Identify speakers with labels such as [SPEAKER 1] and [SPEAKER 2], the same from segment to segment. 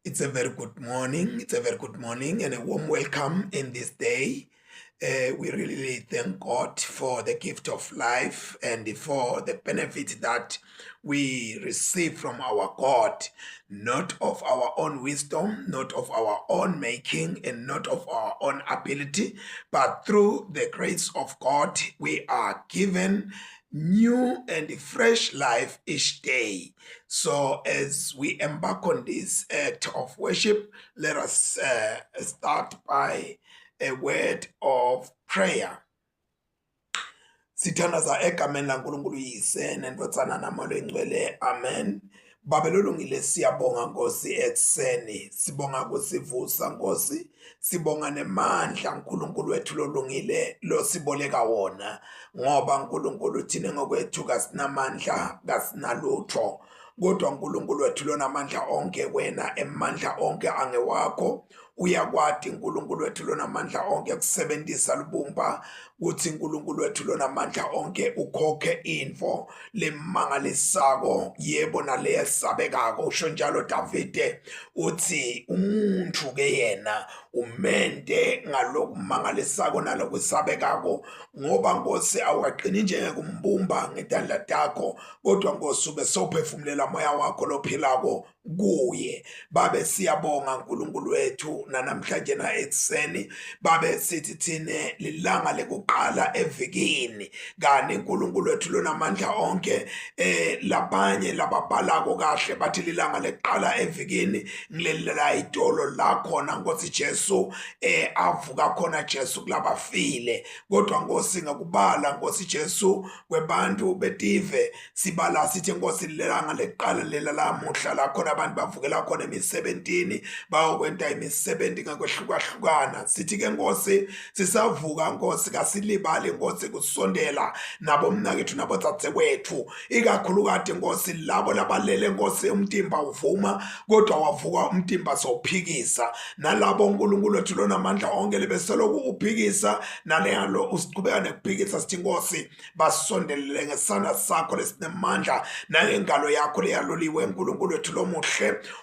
[SPEAKER 1] It's a very good morning. It's a very good morning and a warm welcome in this day. We really thank God for the gift of life and for the benefit that we receive from our God, not of our own wisdom, not of our own making, and not of our own ability, but through the grace of God, we are given new and fresh life each day. So, as we embark on this act of worship, let us start by a word of prayer. Sithandaza egameni laNkulunkulu uyise nendodana namalo engcwele, amen. Baba lolungile, siyabonga Nkosi ekseni, sibonga kusivusa Nkosi, sibonga nemandla uNkulunkulu wethu lolungile lo siboleka wona, ngoba uNkulunkulu thina ngokwethu kasinamandla kasinalutho, kodwa uNkulunkulu wethu lonamandla onke, wena emandla onke angewakho. Uyakwadi uNkulunkulu wethu lonamandla onke kusebenzisa lubumba kuthi uNkulunkulu wethu lonamandla onke ukhokhe info lemangalisako, yebo naleyesabekako. Usho njalo Davide uthi umuntu ke yena umente ngalokumangalisako nalokusabekako, ngoba Nkosi awaqini njengekumbumba ngedandla takho, kodwa Nkosi ube sowuphefumulela moya wakho lophilako kuye. Babe siyabonga uNkulunkulu wethu nanamhlanje na ekseni, babe sithi thine lilanga lekuqala evikini, kani uNkulunkulu wethu lonamandla onke labanye lababhalako kahle bathi lilanga lekuqala evikini ngilelela itolo lakhona Nkosi Jesu avuka khona Jesu kulabafile, kodwa Nkosi ngakubala Nkosi Jesu kwebantu betive sibala sithi Nkosi lilanga lekuqala lela lamuhla lakhona abantu bavukela khona emi-17 bayokwenta imi-70 ngakwehlukahlukana. Sithi ke Nkosi sisavuka Nkosi kasilibali Nkosi kusondela nabo mnakethu nabo dzadzewethu, ikakhulukade Nkosi labo labalele Nkosi umtimba uvuma kodwa wavuka umtimba sowuphikisa, nalabo uNkulunkulu wethu lonamandla onke lebeseloku uphikisa naleyalo usiqhubeka nekuphikisa, sithi Nkosi basondelele ngesandla sakho lesinemandla nangengalo yakho leyaloliwe uNkulunkulu wethu lomuhle,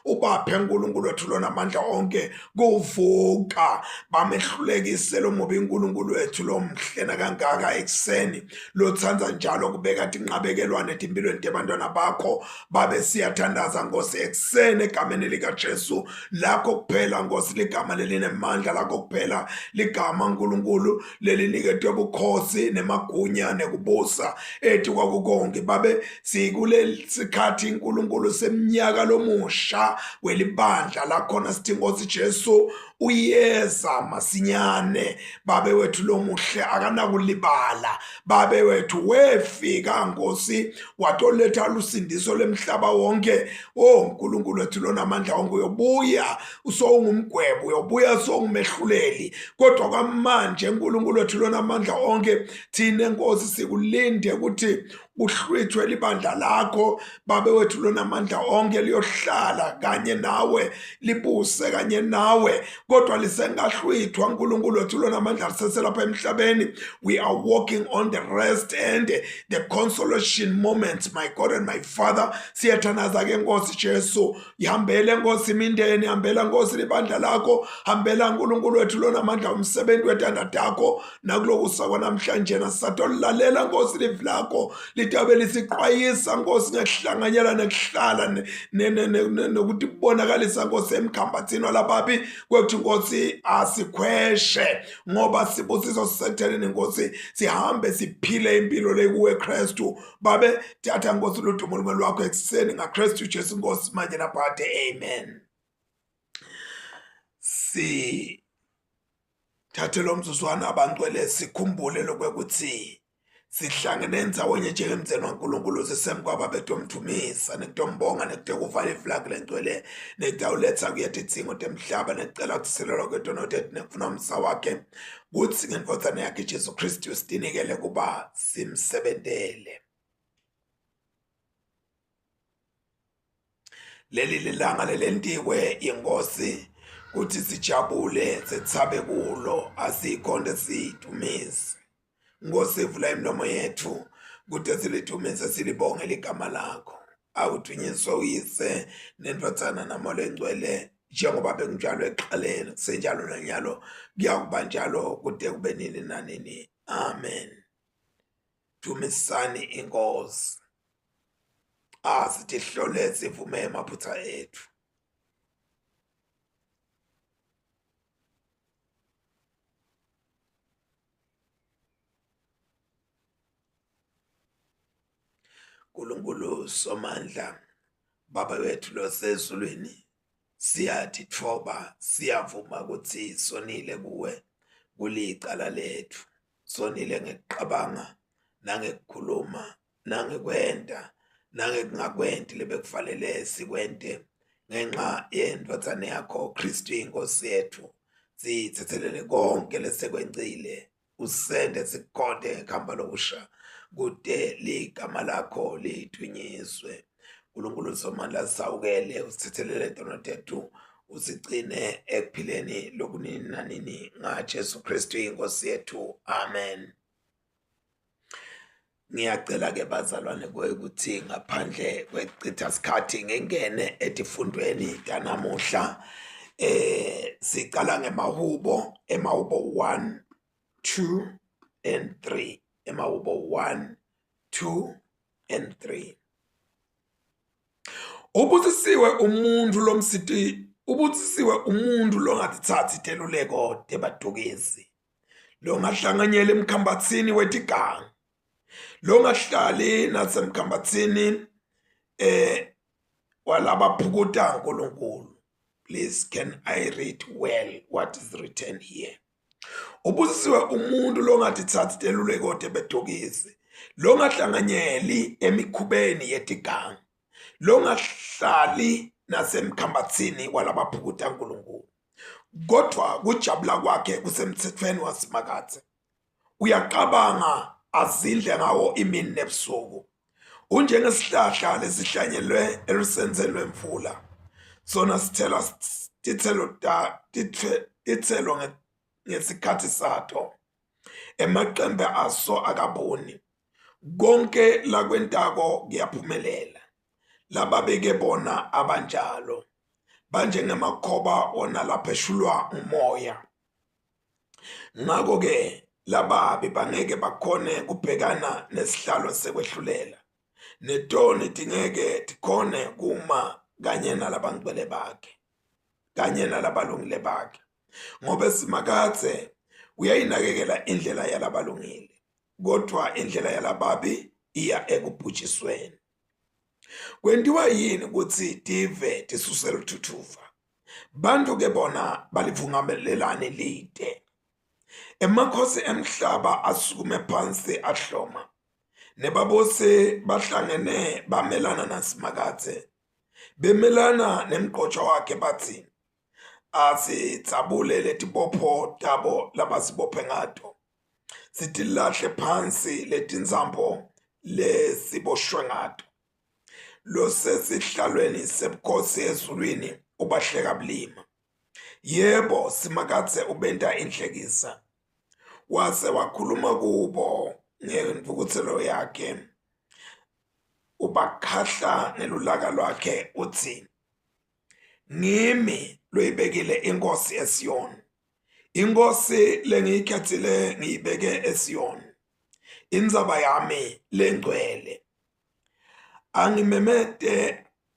[SPEAKER 1] ubaphe uNkulunkulu wethu lonamandla onke kuvuka, bamehlulekise lo mubi uNkulunkulu wethu lomhle nakangaka ekseni lothanza njalo kubeka tinqabekelwane timpilweni tebantwana bakho. Babe siyathandaza Nkosi ekseni egameni likaJesu, lakho kuphela Nkosi ligama lelinemandla, lakho kuphela ligama uNkulunkulu leliniketwe bukhosi nemagunya nekubusa ethi kwakukonke. Babe sikule sikhathi uNkulunkulu semnyaka lomusha welibandla lakhona, sithi Nkosi Jesu uyeza masinyane, babe wethu lomuhle akanakulibala, babe wethu wefika Nkosi watoletha lusindiso lemhlaba wonke. uNkulunkulu wethu lonamandla onke uyobuya usowungumgwebo, uyobuya usowungumehluleli, kodwa kwamanje uNkulunkulu wethu lonamandla onke thina Nkosi sikulinde ukuthi uhlwithwe libandla lakho, babe wethu lonamandla onke liyohlala kanye nawe, libuse kanye nawe, kodwa lisengahlwithwa uNkulunkulu wethu lonamandla liseselapha emhlabeni. We are walking on the rest and the consolation moments, my God and my Father. Siyathanaza ke Nkosi Jesu, ihambele Nkosi imindeni, hambela Nkosi libandla lakho, hambela uNkulunkulu wethu lonamandla umsebenzi wetanda takho nakuloku sakwanamhlanje nasatolalela Nkosi livi lakho litabe lisiqwayisa Nkosi ngekuhlanganyela nekuhlala nokuthi kubonakalisa Nkosi emkhambathini walababi kwethu Nkosi asikhweshe, ngoba sibusiso sisetheleni Nkosi, sihambe siphile impilo le kuwe Kristu. Babe thatha Nkosi ludumo lumelo lwakho ekseni ngaKristu Jesu Nkosi manje naphakade, amen. Thathe lo mzuzwana abangcwele sikhumbule lokwekuthi sihlangene ndzawonye njengemzeni waNkulunkulu sisemkwaba betomthumisa nekutombonga nekutekuvala iflag lengcwele nekutawuletha kuye tidzingo temhlaba necela ukuthi silelwa kwetona tethu nekufuna umsa wakhe kutsi ngendvodzana yakhe Jesu Kristu sidinikele kuba simsebentele. Leli lilanga lelentiwe inkosi kuthi sijabule sitsabe kulo, asikhonde sidumise. Nkosi vula imlomo yethu kuthi silitumise silibonge ligama lakho. Awuthunyiswe uyise nendvodzana namalo engcwele njengoba bekunjalo ekuqaleni kusenjalo nanyalo kuyakuba njalo kude kube nini nanini. Amen. Dumisani inkosi. Sithi hlole sivume emaphutha ethu. Nkulunkulu somandla, Baba wethu losezulwini, siyathi thoba, siyavuma ukuthi sonile kuwe kulicala lethu. Sonile ngekuqabanga, nangekukhuluma, nangekwenda, nangekungakwenti lebekufanele sikwente ngenxa yendvodzane yakho Kristu inkosi yethu. Sithethelele konke lesekwenzile, usende sikhonde ngekhamba lokusha kude ligama lakho lithunyiswe. Nkulunkulu somandla, sawukele usithethelele tono tethu, usigcine ekuphileni lokunini nanini ngaJesu Kristu inkosi yethu. Amen. Ngiyacela ke bazalwane ukuthi ngaphandle kwecitha sikhathi ngengene etifundweni tanamuhla. Sicala ngemahubo 1, 2 and 3. Emahubo 1, 2 and 3. Ubusisiwe umuntu longatithatsi teluleko tebadukisi, longahlanganyela emkhambatsini wetigangi, longahlali nasemkhambatsini walabaphukuta uNkulunkulu. Please, can I read well what is written here? Ubusisiwe umuntu longatithatsi teluleko tebadukisi, longahlanganyeli emikhubeni yetigangi, longahlali nasemkhambatsini walabaphukuta uNkulunkulu, kodwa kujabula kwakhe kusemthethweni wasimakathe. Uyaqabanga azindle ngawo imini nebusuku. Unjengesihlahla lesihlanyelwe elisenzeni lwemvula, sona sithela tithelo ngesikhathi sato, emaqembe aso akaboni. Konke lakwentako kuyaphumelela. Lababeke bona abanjalo banjengemakhoba wona lapheshulwa umoya. Ngako ke lababi bangeke bakhone kubhekana nesihlalo sekwehlulela, netoni tingeke tikhone kuma kanye nalabangcwele bakhe, kanye nalabalungile bakhe, ngoba simakathe uyayinakekela indlela yalabalungile, kodwa indlela yalababi iya ekubhujisweni. Kwendiwa yini ukuthi tive tisusele uthuthuva? Bantu ke bona balivungamelelane lide. Emakhosi emhlaba asukume phansi ahloma, nebabosi bahlangene bamelana nasimakathe, bemelana nemqotsho wakhe bathi, asitsabule letibopho tabo labasibophe ngato, sitilahle phansi letinzambo lesiboshwe ngato. Losesihlalweni sebukhosi ezulwini ubahleka bulima. Yebo, simakathe ubenta inhlekisa. Wase wakhuluma kubo ngemvukuthelo yakhe, ubakhahla ngelulaka lwakhe uthi, ngimi loyibekile inkosi eSiyoni, inkosi lengiyikhethile ngiyibeke eSiyoni, indzaba yami lengcwele.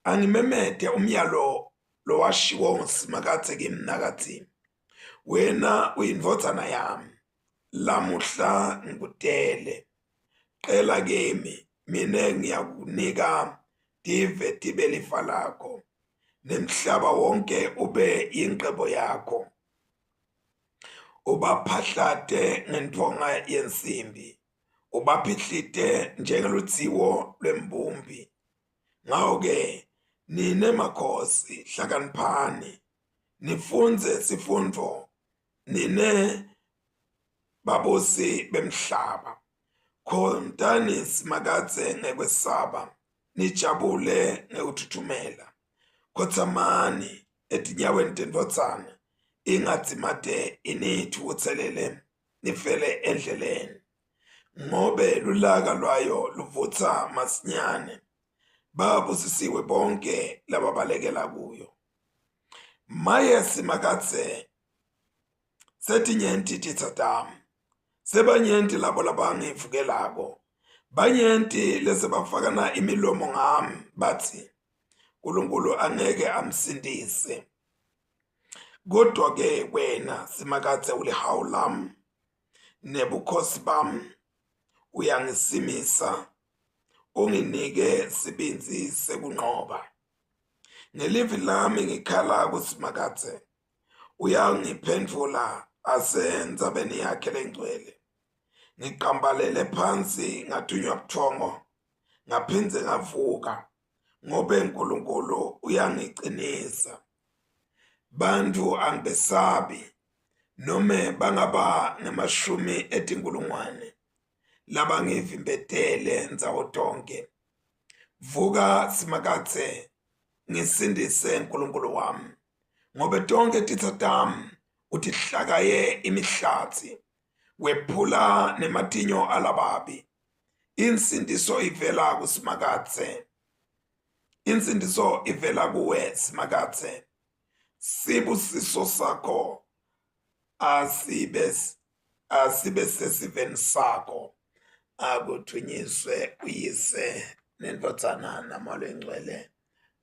[SPEAKER 1] Angimemete umyalo lowashiwo ngusimakathe kimi nakathi, wena uyindvodzana yami, lamuhla ngikudele. Cela kimi, mina ngiyakunika tive tibe lifa lakho, nemhlaba wonke ube yinqebo yakho. Ubaphahlate ngentonga yensimbi, ubaphihlite njengelutsiwo lwembumbi. Ngawo-ke nine makhosi hlakaniphani, nifunze sifundvo, nine babosi bemhlaba. Khontani simakathe ngekwesaba, nijabule ngekuthuthumela. Khotsamani etinyaweni tendvodzana, ingadzimate inithukutselele, nifele endleleni. Ngobe lulaka lwayo luvutsa masinyane, babusisiwe bonke lababalekela kuyo. maye simakatse setinyenti titsatam sebanyenti labo labangivukelako banyenti lesebafakana imilomo ngami bathi uNkulunkulu angeke amsindise. Kodwa-ke wena simakatse ulihawu lami nebukhosi bami, uyangisimisa unginike sibinzi sekunqoba. Ngelivi lami ngikhala kusimakatse, uyangiphendvula asendzabeni yakhe lengcwele. Ngiqambalele phansi ngathunywa buthongo, ngaphindze ngavuka ngobe uNkulunkulu uyangiqinisa. Bantu angibesabi nome bangaba ngamashumi etinkulungwane labangivimbetele ndzawo tonke. Vuka simakatse ngisindise uNkulunkulu wami, ngobe tonke titsa tami utihlakaye imihlatsi, wephula nematinyo alababi. Insindiso ivela kusimakatse, insindiso ivela kuwe simakatse. Sibusiso sakho asibe sesiveni sakho, akuthunyiswe uyise nendodzana naMoya Oyingcwele,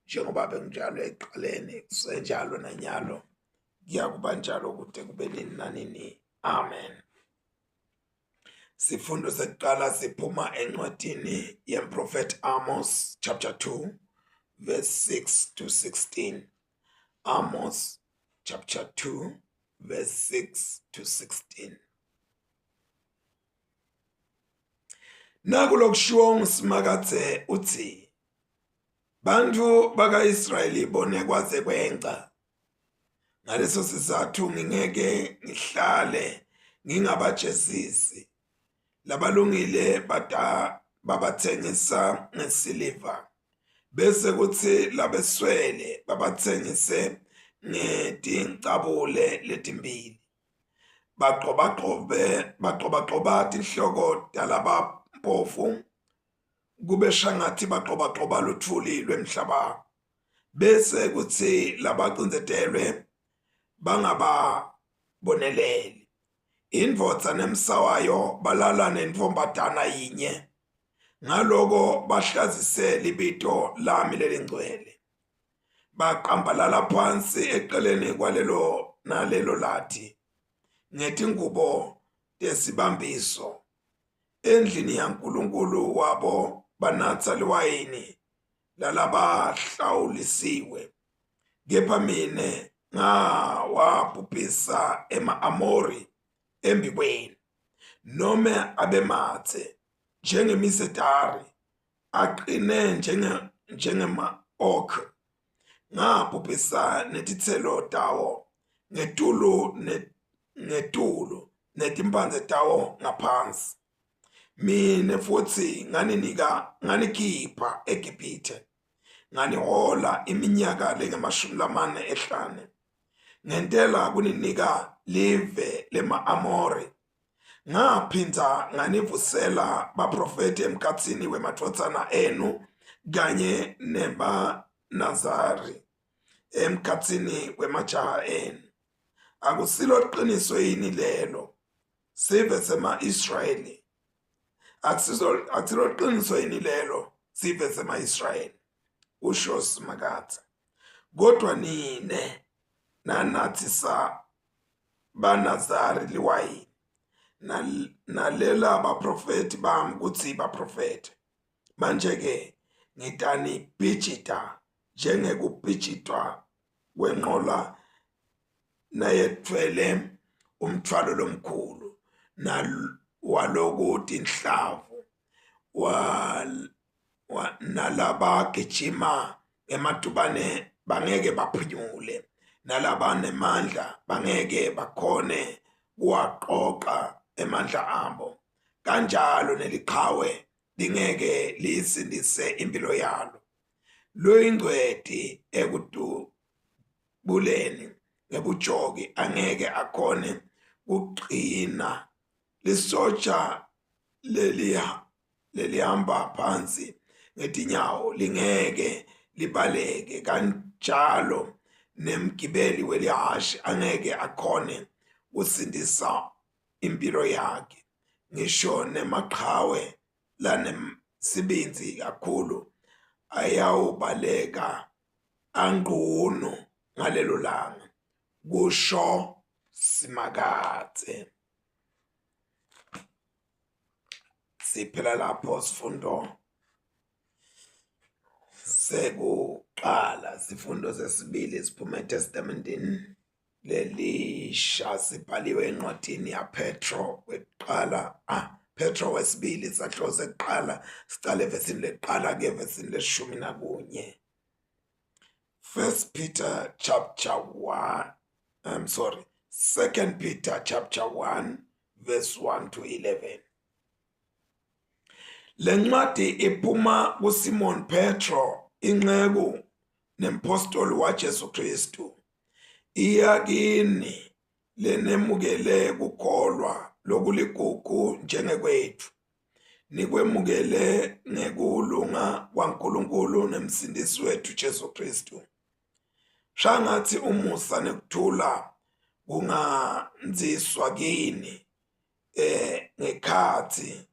[SPEAKER 1] njengoba bekunjalo ekuqaleni kusenjalo nanyalo kuyakuba njalo kude kube nini nanini. Amen. Sifundo sekuqala siphuma encwadini yemprofeti Amos chapter 2 verse 6 to 16. Amos chapter 2 verse 6 to 16. Nakulokushiwo ngusimakatse uthi, bantu baka-Israyeli bone kwaze kwenca. Ngaleso sizathu ngingeke ngihlale ngingabajesisi. Labalungile babathengisa ngesiliva, bese kuthi labeswele babathengise ngetincabule letimbili. Bagxobagxoba tinhloko talabampofu, kube shangathi bagxobagxoba luthuli lwemhlaba. Bese kuthi labacindzetelwe bangababoneleli. Indvodza nemsawayo balala nentfombatana yinye, ngaloko bahlazise libito lami lelingcwele. Baqambalala phansi eceleni kwalelo nalelo lati ngetingubo tesibambiso. Endlini yaNkulunkulu wabo banatsa liwayini lalabahlawulisiwe. Kepha mine ngawabhubhisa ema-Amori embi kwenu, nome abemathe njengemisedari, aqine njengema-oak. Ngabhubhisa netitselo tawo ngetulu netimphandze tawo ngaphansi. Mine futsi nganikhipha eGibhithe, nganihola iminyaka lenge-45, ngentela kuninika live lema-Amori. Ngaphindza nganivusela baprofeti emkhatsini wemadvodzana enu kanye nebanazari emkhatsini wemajaha enu. Akusilo qiniso yini lelo, sive sema-Israyeli? Akusilo qiniso yini lelo, sive sema-Israyeli? Usho simakatse. Kodwa nine nanathisa banazari liwayini, nalela baprofeti bami kutsi baprofete. Manje-ke ngitanibhijita njengekubhijitwa kwenqola nayetfwele umthwalo lomkhulu, walokuthi inhlavu nalabagijima emadubane bangeke baphunyule, nalabanemandla bangeke bakhone kuwaqoqa emandla abo. Kanjalo neliqhawe lingeke liyisindise impilo yalo. Loyingcweti ekudubuleni ngebujoki angeke akhone kuqina. Lisotsha lelihamba phansi ngetinyawo lingeke libaleke. Kanjalo nemgibeli welihashi angeke akhone usindisa impilo yakhe. Ngisho nemaqhawe lanemsibinzi kakhulu ayawubaleka angqunu ngalelo langa, kusho Simakathe. Siphela lapho sifundo sekuqala, sifundo sesibili siphuma eTestamenteni lelisha sibhaliwe encwadini yaPetro wekuqala, Petro wesibili isahluko sekuqala sicale evesini lekuqala ke evesini leshumi nakunye. 2 Peter chapter 1 verse 1 to 11. Le ncwadi iphuma kuSimon Petro, inceku nempostoli waJesu Kristu, iya kini lenemukele kukholwa lokuligugu njengekwethu, nikwemukele ngekulunga kwaNkulunkulu nemsindisi wethu Jesu Kristu. Shangathi umusa nekuthula kunganziswa kini ngekhathi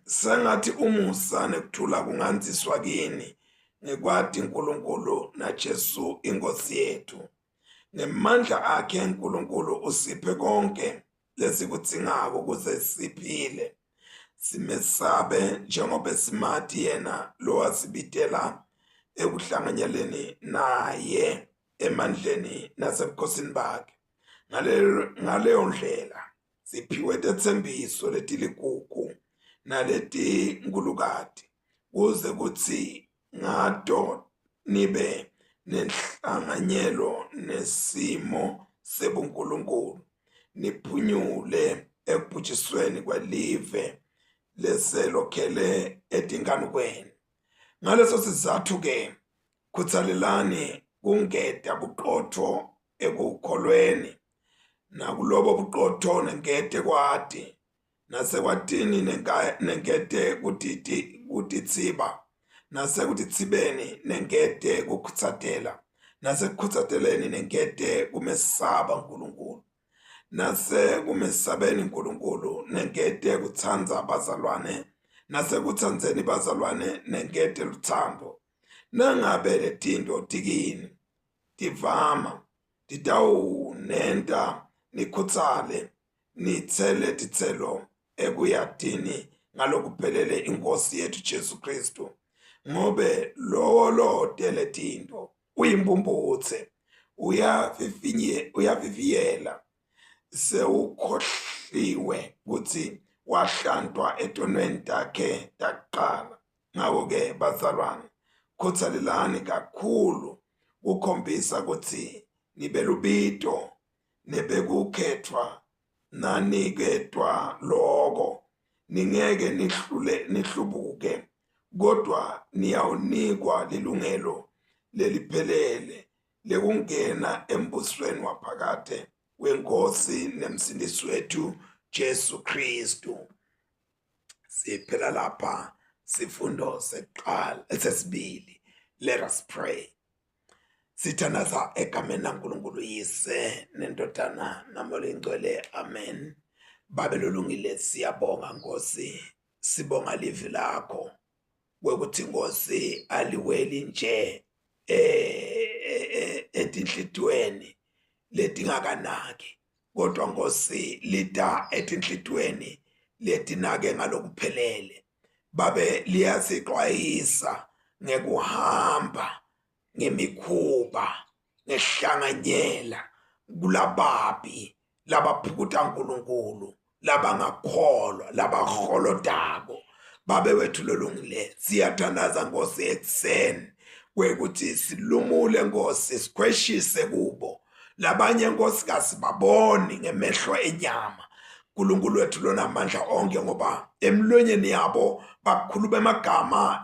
[SPEAKER 1] sengathi umusa nekuthula kunganziswa kini ngekwati uNkulunkulu naJesu inkosi yethu. Ngemandla akhe uNkulunkulu usiphe konke lesikudzingako ukuze siphile, simesabe njengoba simathi yena lowasibitela ekuhlanganyeleni naye emandleni nasebukhosini bakhe. Ngaleyo ndlela siphiwe tethembiso letiligugu naleti nkulukati, kuze kuthi ngato nibe nenhlanganyelo nesimo sebuNkulunkulu, niphunyule ekubhujisweni kwelive leselokhele etinganukweni. Ngaleso sizathu ke khuthalelani kungeda buqotho ekukholweni, nakulobo buqotho nengede kwati, nasekwatini nengede kutitsiba, nasekutitsibeni nengede kukhuthatela, nasekukhuthatheleni nengede kumesaba uNkulunkulu, nasekumesabeni uNkulunkulu nengede kutsanza abazalwane, nasekutsandzeni bazalwane nengede luthando. Nangabe letinto tikini tivama, titawunenta nikhutsale, nitsele titselo ekuyatini ngalokuphelele inkosi yethu Jesu Kristu. Ngobe lowo lotele tinto uyimbumbutse, uyaviviyela, sewukhohliwe kutsi wahlantwa etonweni takhe takuqala. Ngako-ke bazalwane, khuthalelani kakhulu kukhombisa kutsi nibe lubito, nebekukhethwa naniketwa loko, ningeke nihlubuke, kodwa niyawunikwa lilungelo leliphelele lekungena embusweni waphakade wenkosi nemsindisi wethu Jesu Kristu. Siphela lapha sifundo sekuqala sesibili. Let us pray. Sithandaza egameni laNkulunkulu Yise neNdodana naMoya Oyingcwele. Amen. Babe lolungile, siyabonga Nkosi, sibonga livi lakho kwekuthi Nkosi aliweli nje etinhlitweni letingakanaki, kodwa Nkosi lita etinhlitweni letinake ngalokuphelele. Babe liyasixwayisa ngekuhamba ngemikhuba, ngehlanganyela kulababi labaphukuta uNkulunkulu, labangakholwa, labaholodako. Babe wethu lolungile, siyathandaza Nkosi ekseni kwekuthi silumule Nkosi, sikhweshise kubo labanye Nkosi kasibaboni ngemehlo enyama. uNkulunkulu wethu lona amandla onke, ngoba emlonyeni yabo bakhuluma emagama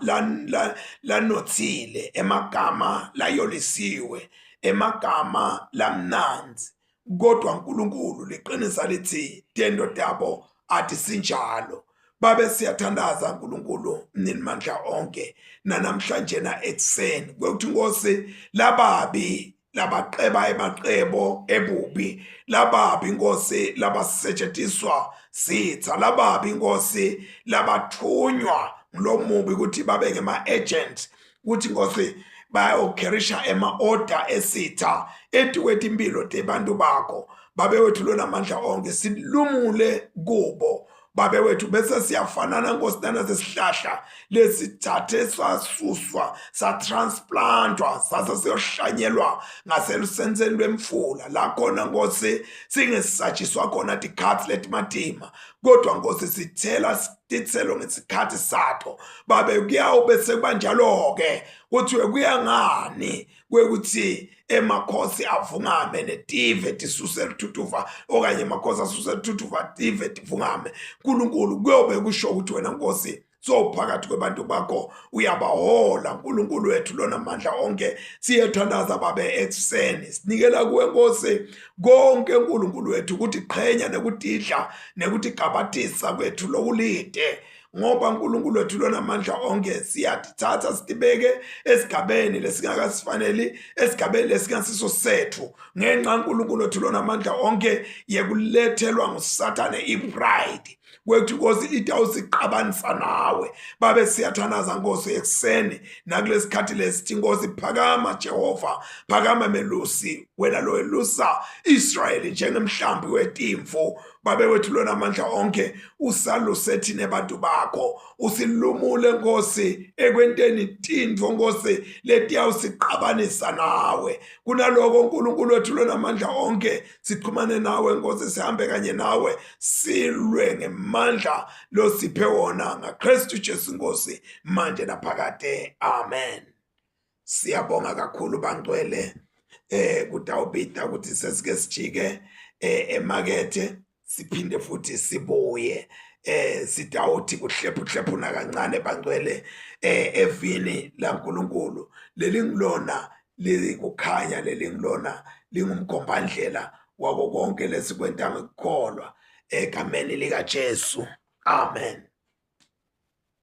[SPEAKER 1] lanothile, emagama layolisiwe, emagama lamnanzi, kodwa uNkulunkulu liqinisa lithi tento tabo ati sinjalo. babe siyathandaza uNkulunkulu mninimandla onke namhlanje na ekseni kwekuthi Nkosi lababi labaqeba emaqebo ebubi lababi Nkosi labasetshenziswa sitha lababi Nkosi labathunywa nglomubi ukuthi babe ngema-agent ukuthi Nkosi bayokerisha ema-order esitha etikwethi impilo tebantu bakho babe wethu lonamandla onke silumule kubo babe wethu bese siyafanana Nkosi nanesihlahla lesithathe sasuswa satransplantwa sase siyohlanyelwa ngaselusenseni lwemfula la khona Nkosi singesatshiswa khona tikhathi letimatima kodwa Nkosi sithela titselo ngesikhathi satho babe kuyawube sekubanjalo-ke kuthiwe kuyangani kwekuthi emakhosi avungame netive tisuse lithuthuva okanye emakhosi asuse lithuthuva tive tivungame uNkulunkulu kuyobe kusho ukuthi wena Nkosi phakathi kwebantu bakho uyabahola uNkulunkulu wethu lonamandla onke siyethandaza babe ekseni sinikela kuwe Nkosi konke uNkulunkulu wethu ukuthi qhenya nekudidla nekuthi gabathisa kwethu lokulide ngoba uNkulunkulu wethu lonamandla onke siyathatha sitibeke esigabeni lesingakasifaneli esigabeni lesingasiso sethu ngenxa uNkulunkulu wethu lonamandla onke yekulethelwa nguSathane ipride kwethu Nkosi itawusiqabanisa nawe babe siyathandaza Nkosi ekseni nakulesikhathi lesithi Nkosi phakama Jehova phakama melusi wena lo elusa Israyeli njengemhlambi wetimfu babe wethu lonamandla onke usaluse thina abantu bakho usilumule Nkosi ekwenteni tintfo Nkosi letiyawusiqabanisa nawe kunaloko uNkulunkulu wethu lonamandla onke siqhumane nawe Nkosi sihambe kanye nawe silwe ngemandla losiphe wona ngaKristu Jesu Nkosi manje naphakade amen. Siyabonga kakhulu bangcwele kutawubida ukuthi sesike sijike emakethe siphinde futhi sibuye sitawuthi kuhlephuna kancane bangcwele evini laNkulunkulu lelingilona likukhanya lelingilona lingumkhombandlela wako konke lesikwenta ngikukholwa egameni likaJesu amen.